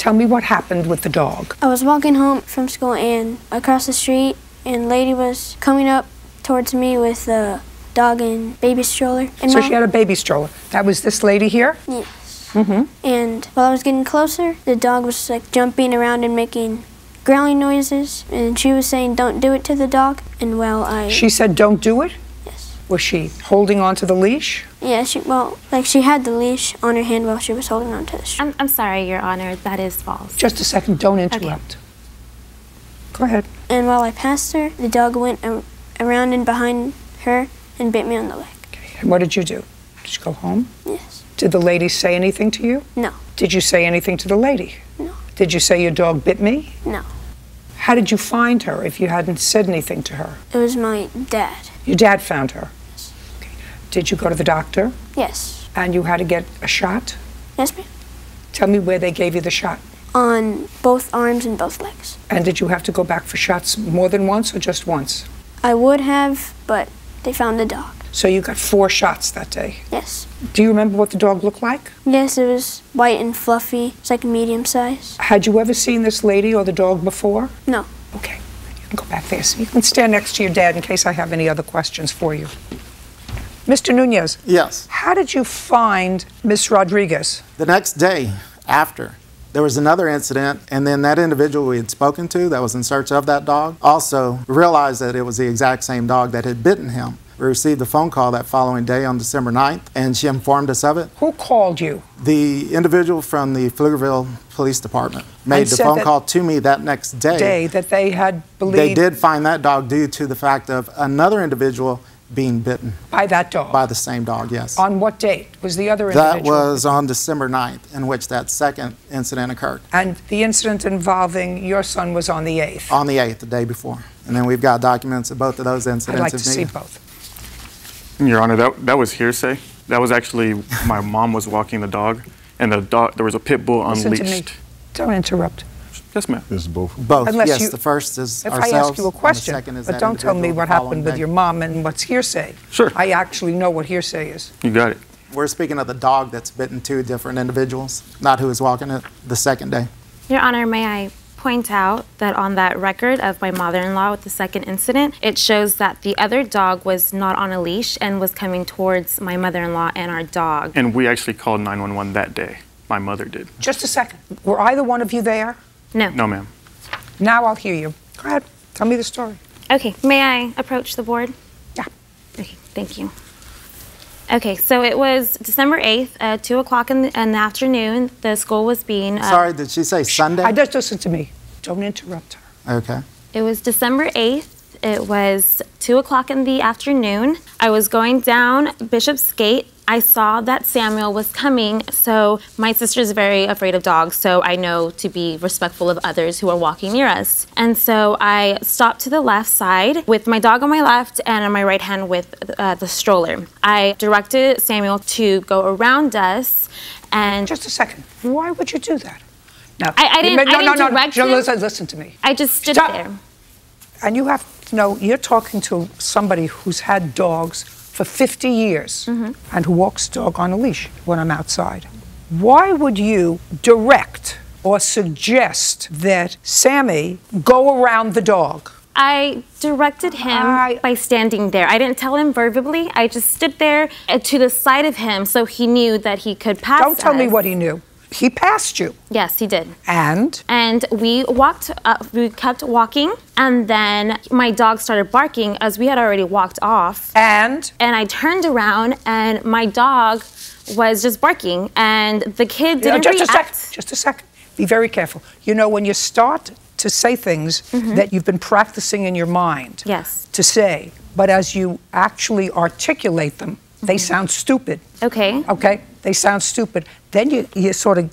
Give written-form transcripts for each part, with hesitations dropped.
Tell me what happened with the dog. I was walking home from school and across the street, and a lady was coming up towards me with a dog and baby stroller. And so she had a baby stroller. That was this lady here? Yes. And while I was getting closer, the dog was like jumping around and making growling noises, and she was saying, "Don't do it to the dog." And She said, "Don't do it"? Yes. Was she holding on to the leash? Yeah, she had the leash on her hand while she was holding on to the string. I'm sorry, Your Honor, that is false. Just a second, don't interrupt. Okay. Go ahead. And while I passed her, the dog went around and behind her and bit me on the leg. Okay, and what did you do? Did you go home? Yes. Did the lady say anything to you? No. Did you say anything to the lady? No. Did you say your dog bit me? No. How did you find her if you hadn't said anything to her? It was my dad. Your dad found her? Yes. Okay. Did you go to the doctor? Yes. And you had to get a shot? Yes, ma'am. Tell me where they gave you the shot. On both arms and both legs. And did you have to go back for shots more than once or just once? I would have, but they found the dog. So you got 4 shots that day? Yes. Do you remember what the dog looked like? Yes, it was white and fluffy. It's like medium size. Had you ever seen this lady or the dog before? No. Okay, you can go back there. So you can stand next to your dad in case I have any other questions for you. Mr. Nunez. Yes. How did you find Miss Rodriguez? The next day after, there was another incident, and then that individual we had spoken to that was in search of that dog also realized that it was the exact same dog that had bitten him. We received a phone call that following day on December 9th, and she informed us of it. Who called you? The individual from the Pflugerville Police Department made the phone call to me that next day. That they had believed... They did find that dog due to the fact of another individual being bitten. By that dog? By the same dog, yes. On what date was the other individual? That was on December 9th, in which that second incident occurred. And the incident involving your son was on the 8th? On the 8th, the day before. And then we've got documents of both of those incidents. I'd like to see both. Your Honor, that was hearsay. That was actually, my mom was walking the dog, and the dog, there was a pit bull unleashed. Listen to me. Don't interrupt. Yes, ma'am. This is both. Both. Unless yes, the first is if ourselves. I ask you a question, and the second is but that don't tell me individual what happened with your mom and what's hearsay. Sure. I actually know what hearsay is. You got it. We're speaking of the dog that's bitten 2 different individuals, not who was walking it the second day. Your Honor, may I point out that on that record of my mother-in-law with the second incident, it shows that the other dog was not on a leash and was coming towards my mother-in-law and our dog. And we actually called 911 that day. My mother did. Just a second. Were either one of you there? No. No, ma'am. Now I'll hear you. Go ahead. Tell me the story. Okay. May I approach the board? Yeah. Okay. Thank you. Okay, so it was December 8th at 2 o'clock in the afternoon. The school was being... Sorry, did she say Sunday? Just listen to me. Don't interrupt her. Okay. It was December 8th. It was 2 o'clock in the afternoon. I was going down Bishop's Gate. I saw that Samuel was coming, so my sister's very afraid of dogs, so I know to be respectful of others who are walking near us. And so I stopped to the left side with my dog on my left and on my right hand with the stroller. I directed Samuel to go around us, and... Just a second. Why would you do that? Now, I didn't direct him. Listen to me. I just stood there. And you have to know, you're talking to somebody who's had dogs for 50 years and who walks dog on a leash when I'm outside. Why would you direct or suggest that Sammy go around the dog? I directed him by standing there. I didn't tell him verbally. I just stood there to the side of him so he knew that he could pass us. Don't tell me what he knew. He passed you. Yes, he did. And? And we walked, we kept walking, and then my dog started barking as we had already walked off. And? And I turned around, and my dog was just barking, and the kid didn't react. Just a second. Be very careful. You know, when you start to say things that you've been practicing in your mind to say, but as you actually articulate them, they sound stupid. Okay. Okay? They sound stupid. Then you're sort of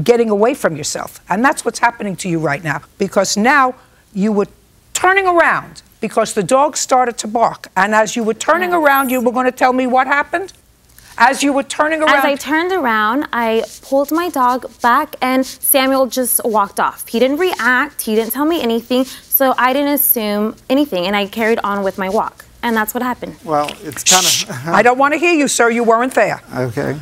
getting away from yourself. And that's what's happening to you right now. Because now you were turning around because the dog started to bark. And as you were turning around, you were going to tell me what happened? As you were turning around? As I turned around, I pulled my dog back, and Samuel just walked off. He didn't react. He didn't tell me anything. So I didn't assume anything, and I carried on with my walk. And that's what happened. Well, it's kind of... I don't want to hear you, sir. You weren't there. Okay.